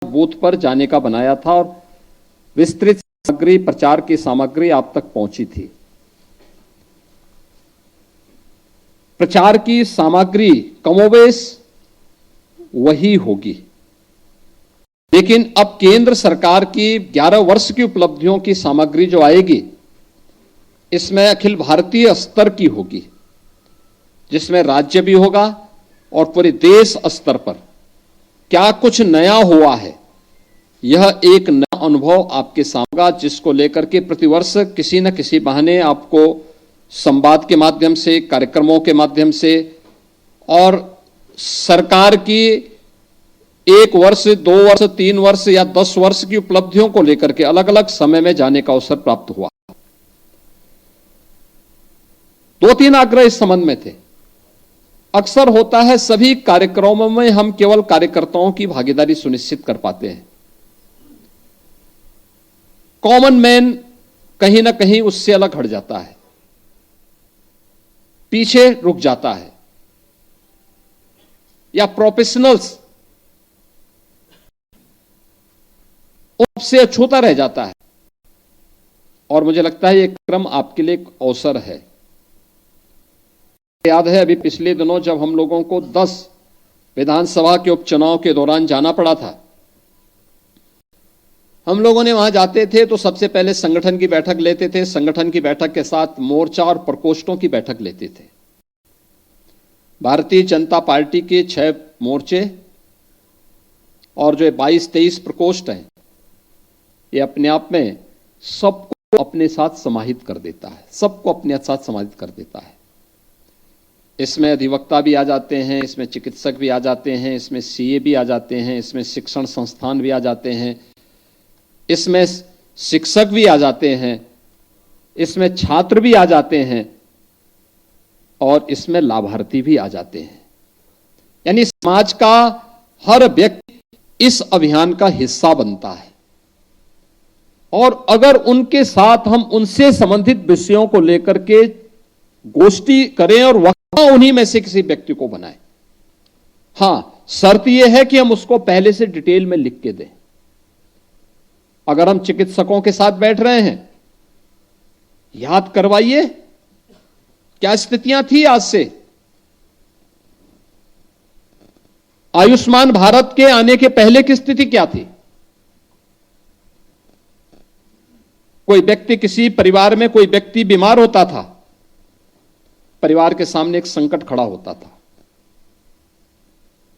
Booth पर जाने का बनाया था और विस्तृत सामग्री, प्रचार की सामग्री आप तक पहुंची थी। प्रचार की सामग्री कमोबेश वही होगी, लेकिन अब केंद्र सरकार की 11 वर्ष की उपलब्धियों की सामग्री जो आएगी, इसमें अखिल भारतीय स्तर की होगी, जिसमें राज्य भी होगा और पूरे देश स्तर पर क्या कुछ नया हुआ है, यह एक नया अनुभव आपके सामने होगा, जिसको लेकर के प्रतिवर्ष किसी न किसी बहाने आपको संवाद के माध्यम से, कार्यक्रमों के माध्यम से और सरकार की 1 वर्ष, 2 वर्ष, 3 वर्ष या 10 वर्ष की उपलब्धियों को लेकर के अलग अलग समय में जाने का अवसर प्राप्त हुआ। 2-3 आग्रह इस संबंध में थे। अक्सर होता है सभी कार्यक्रमों में हम केवल कार्यकर्ताओं की भागीदारी सुनिश्चित कर पाते हैं, कॉमन मैन कहीं ना कहीं उससे अलग हट जाता है, पीछे रुक जाता है, या प्रोफेशनल्स उससे अछूता रह जाता है। और मुझे लगता है यह क्रम आपके लिए एक अवसर है। याद है अभी पिछले दिनों जब हम लोगों को 10 विधानसभा के उपचुनाव के दौरान जाना पड़ा था, हम लोगों ने वहां जाते थे तो सबसे पहले संगठन की बैठक लेते थे, संगठन की बैठक के साथ मोर्चा और प्रकोष्ठों की बैठक लेते थे। भारतीय जनता पार्टी के 6 मोर्चे और जो 22-23 प्रकोष्ठ हैं, ये अपने आप में सबको अपने साथ समाहित कर देता है, सबको अपने साथ समाहित कर देता है। इसमें अधिवक्ता भी आ जाते हैं, इसमें चिकित्सक भी आ जाते हैं, इसमें सीए भी आ जाते हैं, इसमें शिक्षण संस्थान भी आ जाते हैं, इसमें शिक्षक भी आ जाते हैं, इसमें छात्र भी आ जाते हैं और इसमें लाभार्थी भी आ जाते हैं। यानी समाज का हर व्यक्ति इस अभियान का हिस्सा बनता है और अगर उनके साथ हम उनसे संबंधित विषयों को लेकर के गोष्ठी करें और वक्ता उन्हीं में से किसी व्यक्ति को बनाएं। हां, शर्त यह है कि हम उसको पहले से डिटेल में लिख के दें। अगर हम चिकित्सकों के साथ बैठ रहे हैं, याद करवाइए क्या स्थितियां थी आज से। आयुष्मान भारत के आने के पहले की स्थिति क्या थी? कोई व्यक्ति, किसी परिवार में कोई व्यक्ति बीमार होता था, परिवार के सामने एक संकट खड़ा होता था।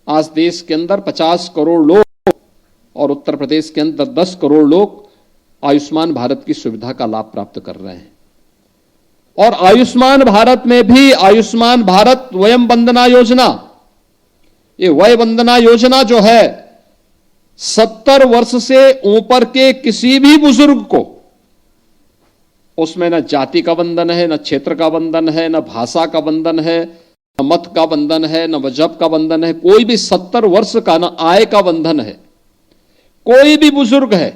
आज देश के अंदर 50 करोड़ लोग और उत्तर प्रदेश के अंदर 10 करोड़ लोग आयुष्मान भारत की सुविधा का लाभ प्राप्त कर रहे हैं। और आयुष्मान भारत में भी आयुष्मान भारत वयम वंदना योजना, ये वय वंदना योजना जो है 70 वर्ष से ऊपर के किसी भी बुजुर्ग को, उसमें न जाति का बंधन है, न क्षेत्र का बंधन है, न भाषा का बंधन है, न मत का बंधन है, न मजहब का बंधन है, कोई भी 70 वर्ष का न आय का बंधन है, कोई भी बुजुर्ग है।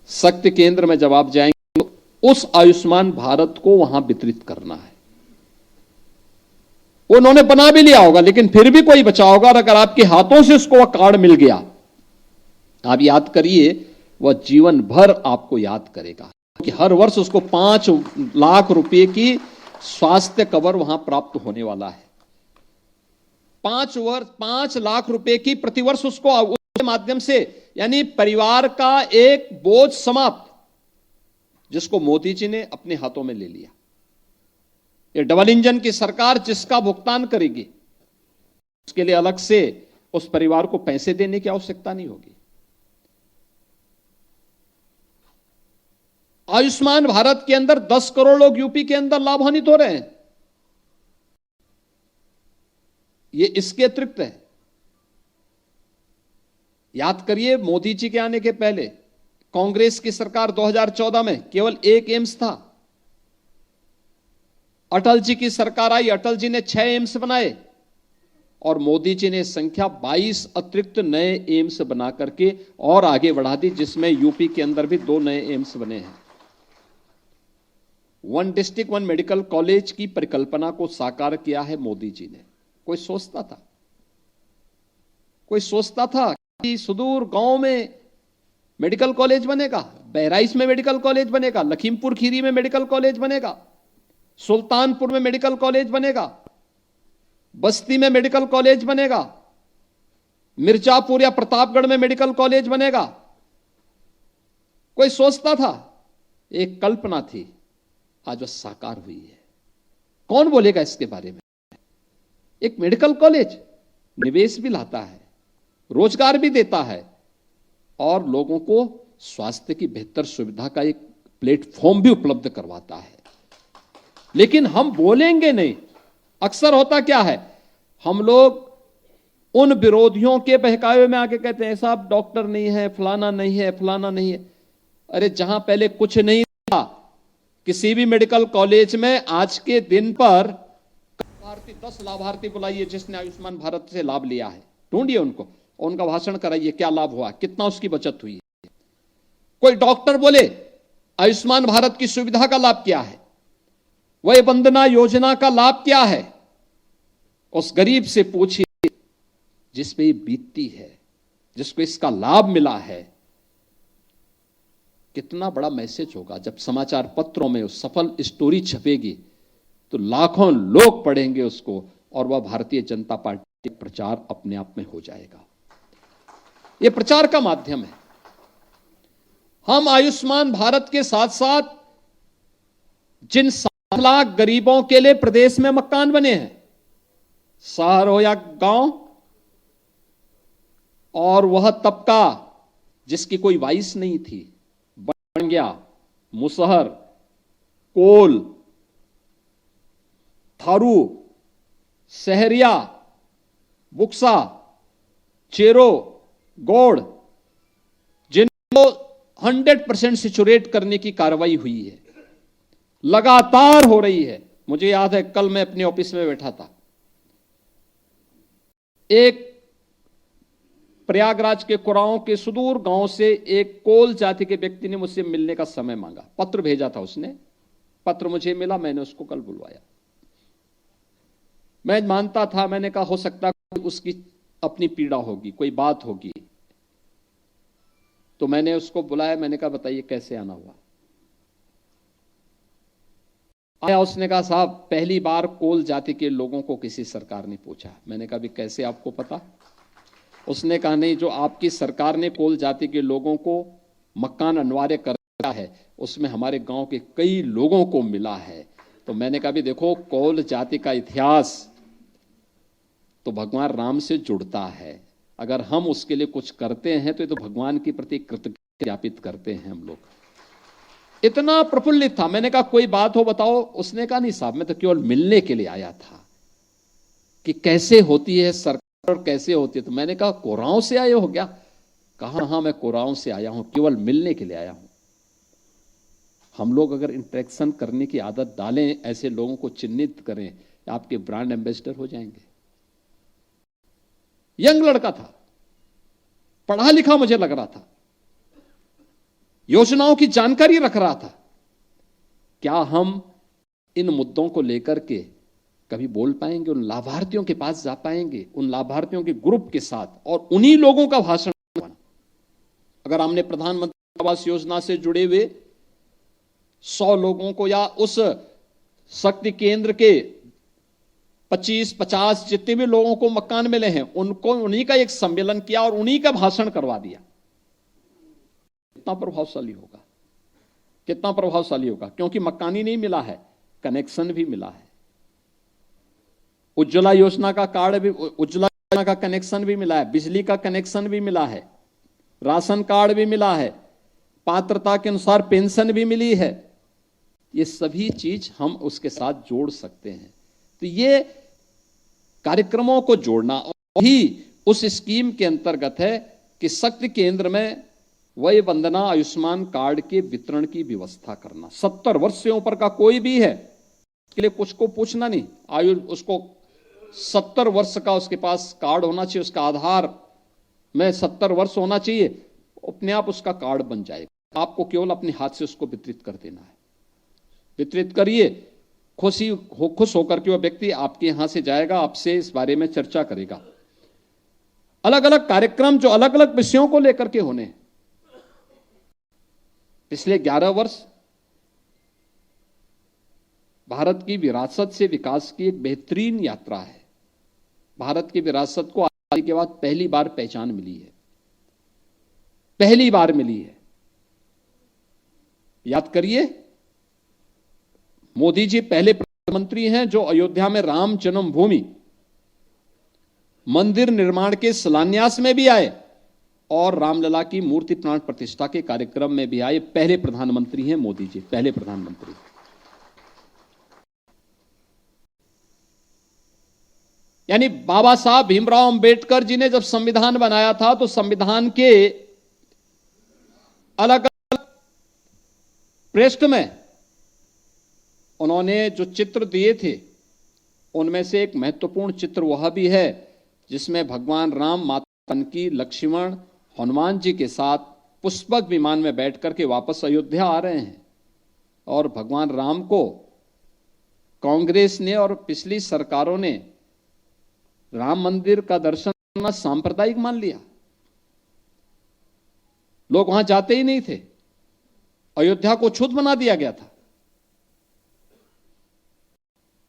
शक्ति केंद्र में जब आप जाएंगे तो उस आयुष्मान भारत को वहां वितरित करना है। उन्होंने बना भी लिया होगा, लेकिन फिर भी कोई बचा होगा और अगर आपके हाथों से उसको वह कार्ड मिल गया, आप याद करिए, वह जीवन भर आपको याद करेगा कि हर वर्ष उसको 5 लाख रुपए की स्वास्थ्य कवर वहां प्राप्त होने वाला है। 5 लाख रुपए की प्रतिवर्ष उसको उसके माध्यम से, यानी परिवार का एक बोझ समाप्त, जिसको मोदी जी ने अपने हाथों में ले लिया। ये डबल इंजन की सरकार जिसका भुगतान करेगी, उसके लिए अलग से उस परिवार को पैसे देने की आवश्यकता नहीं होगी। आयुष्मान भारत के अंदर 10 करोड़ लोग यूपी के अंदर लाभान्वित हो रहे हैं। ये इसके अतिरिक्त है। याद करिए, मोदी जी के आने के पहले कांग्रेस की सरकार 2014 में केवल 1 एम्स था। अटल जी की सरकार आई, अटल जी ने 6 एम्स बनाए और मोदी जी ने संख्या 22 अतिरिक्त नए एम्स बना करके और आगे बढ़ा दी, जिसमें यूपी के अंदर भी 2 नए एम्स बने हैं। 1 डिस्ट्रिक्ट 1 मेडिकल कॉलेज की परिकल्पना को साकार किया है मोदी जी ने। कोई सोचता था सुदूर गांव में मेडिकल कॉलेज बनेगा, बहराइच में मेडिकल कॉलेज बनेगा, लखीमपुर खीरी में मेडिकल कॉलेज बनेगा, सुल्तानपुर में मेडिकल कॉलेज बनेगा, बस्ती में मेडिकल कॉलेज बनेगा, मिर्जापुर या प्रतापगढ़ में मेडिकल कॉलेज बनेगा। कोई सोचता था, एक कल्पना थी, आज वह साकार हुई है। कौन बोलेगा इसके बारे में? एक मेडिकल कॉलेज निवेश भी लाता है, रोजगार भी देता है और लोगों को स्वास्थ्य की बेहतर सुविधा का एक प्लेटफॉर्म भी उपलब्ध करवाता है। लेकिन हम बोलेंगे नहीं। अक्सर होता क्या है, हम लोग उन विरोधियों के बहकावे में आके कहते हैं साहब डॉक्टर नहीं है, फलाना नहीं है, फलाना नहीं है। अरे जहां पहले कुछ नहीं था, किसी भी मेडिकल कॉलेज में आज के दिन पर 10 लाभार्थी बुलाइए जिसने आयुष्मान भारत से लाभ लिया है, ढूंढिए उनको, उनका भाषण कराइए, क्या लाभ हुआ, कितना उसकी बचत हुई है। कोई डॉक्टर बोले आयुष्मान भारत की सुविधा का लाभ क्या है, वह वंदना योजना का लाभ क्या है, उस गरीब से पूछिए जिस पे बीतती है, जिसको इसका लाभ मिला है। कितना बड़ा मैसेज होगा जब समाचार पत्रों में उस सफल स्टोरी छपेगी तो लाखों लोग पढ़ेंगे उसको और वह भारतीय जनता पार्टी प्रचार अपने आप में हो जाएगा। यह प्रचार का माध्यम है। हम आयुष्मान भारत के साथ साथ जिन 7 लाख गरीबों के लिए प्रदेश में मकान बने हैं, शहर हो या गांव, और वह तबका जिसकी कोई वाइस नहीं थी, बंगिया, मुसहर, कोल, थारू, सहरिया, बुक्सा, चेरो, गौड़, जिनको 100% सिचुरेट करने की कार्रवाई हुई है, लगातार हो रही है। मुझे याद है कल मैं अपने ऑफिस में बैठा था, एक प्रयागराज के कुराओं के सुदूर गांव से एक कोल जाति के व्यक्ति ने मुझसे मिलने का समय मांगा। पत्र भेजा था उसने, पत्र मुझे मिला, मैंने उसको कल बुलवाया। मैं मानता था, मैंने कहा हो सकता है उसकी अपनी पीड़ा होगी, कोई बात होगी, तो मैंने उसको बुलाया। मैंने कहा बताइए कैसे आना हुआ। आया, उसने कहा साहब पहली बार कोल जाति के लोगों को किसी सरकार ने पूछा। मैंने कहा भी कैसे आपको पता? उसने कहा नहीं, जो आपकी सरकार ने कोल जाति के लोगों को मकान अनिवार्य कर दिया है उसमें हमारे गांव के कई लोगों को मिला है। तो मैंने कहा भी देखो, कोल जाति का इतिहास तो भगवान राम से जुड़ता है। अगर हम उसके लिए कुछ करते हैं तो ये तो भगवान के प्रति कृतज्ञता ज्ञापित करते हैं हम लोग। इतना प्रफुल्लित था। मैंने कहा कोई बात हो बताओ। उसने कहा नहीं साहब, मैं तो केवल मिलने के लिए आया था कि कैसे होती है सरकार और कैसे होती है। तो मैंने कहा कोराओं से आए हो क्या? कहा हाँ मैं कोराओं से आया हूं, केवल मिलने के लिए आया हूं। हम लोग अगर इंटरेक्शन करने की आदत डालें, ऐसे लोगों को चिन्हित करें, आपके ब्रांड एम्बेसडर हो जाएंगे। यंग लड़का था, पढ़ा लिखा मुझे लग रहा था, योजनाओं की जानकारी रख रहा था। क्या हम इन मुद्दों को लेकर के कभी बोल पाएंगे? उन लाभार्थियों के पास जा पाएंगे, उन लाभार्थियों के ग्रुप के साथ, और उन्हीं लोगों का भाषण। अगर हमने प्रधानमंत्री आवास योजना से जुड़े हुए 100 लोगों को या उस शक्ति केंद्र के 25-50 जितने भी लोगों को मकान मिले हैं, उनको उन्हीं का एक सम्मेलन किया और उन्हीं का भाषण करवा दिया। कितना प्रभावशाली होगा, कितना प्रभावशाली होगा। क्योंकि मकान ही नहीं मिला है, कनेक्शन भी मिला है। उज्ज्वला योजना का कार्ड भी, उज्ज्वला योजना का कनेक्शन भी मिला है, बिजली का कनेक्शन भी मिला है, राशन कार्ड भी मिला है, पात्रता के अनुसार पेंशन भी मिली है। ये सभी चीज हम उसके साथ जोड़ सकते हैं। तो ये कार्यक्रमों को जोड़ना ही उस स्कीम के अंतर्गत है कि शक्ति केंद्र में वय वंदना आयुष्मान कार्ड के वितरण की व्यवस्था करना। 70 वर्ष से ऊपर का कोई भी है, उसके लिए कुछ को पूछना नहीं। आयु उसको 70 वर्ष का उसके पास कार्ड होना चाहिए, उसका आधार में 70 वर्ष होना चाहिए, अपने आप उसका कार्ड बन जाएगा। आपको केवल अपने हाथ से उसको वितरित कर देना है। वितरित करिए, खुश होकर के वह व्यक्ति आपके यहां से जाएगा, आपसे इस बारे में चर्चा करेगा। अलग अलग कार्यक्रम जो अलग अलग विषयों को लेकर के होने। पिछले 11 वर्ष भारत की विरासत से विकास की एक बेहतरीन यात्रा है। भारत की विरासत को आजादी के बाद पहली बार पहचान मिली है, पहली बार मिली है। याद करिए, मोदी जी पहले प्रधानमंत्री हैं जो अयोध्या में राम जन्मभूमि मंदिर निर्माण के शिलान्यास में भी आए और रामलला की मूर्ति प्राण प्रतिष्ठा के कार्यक्रम में भी आए। पहले प्रधानमंत्री हैं मोदी जी, पहले प्रधानमंत्री। यानी बाबा साहब भीमराव अंबेडकर जी ने जब संविधान बनाया था तो संविधान के अलग अलग पृष्ठ में उन्होंने जो चित्र दिए थे उनमें से एक महत्वपूर्ण चित्र वह भी है जिसमें भगवान राम, माता जानकी, लक्ष्मण, हनुमान जी के साथ पुष्पक विमान में बैठ करके वापस अयोध्या आ रहे हैं। और भगवान राम को कांग्रेस ने और पिछली सरकारों ने राम मंदिर का दर्शन करना सांप्रदायिक मान लिया। लोग वहां जाते ही नहीं थे, अयोध्या को छूत बना दिया गया था।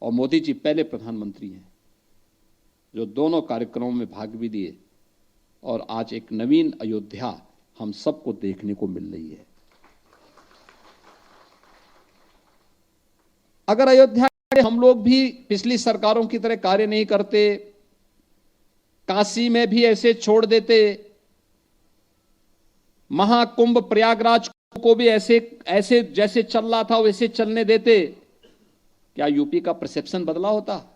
और मोदी जी पहले प्रधानमंत्री हैं जो दोनों कार्यक्रमों में भाग भी लिए और आज एक नवीन अयोध्या हम सबको देखने को मिल रही है। अगर अयोध्या में हम लोग भी पिछली सरकारों की तरह कार्य नहीं करते, काशी में भी ऐसे छोड़ देते, महाकुंभ प्रयागराज को भी ऐसे जैसे चल रहा था वैसे चलने देते, क्या यूपी का परसेप्शन बदला होता?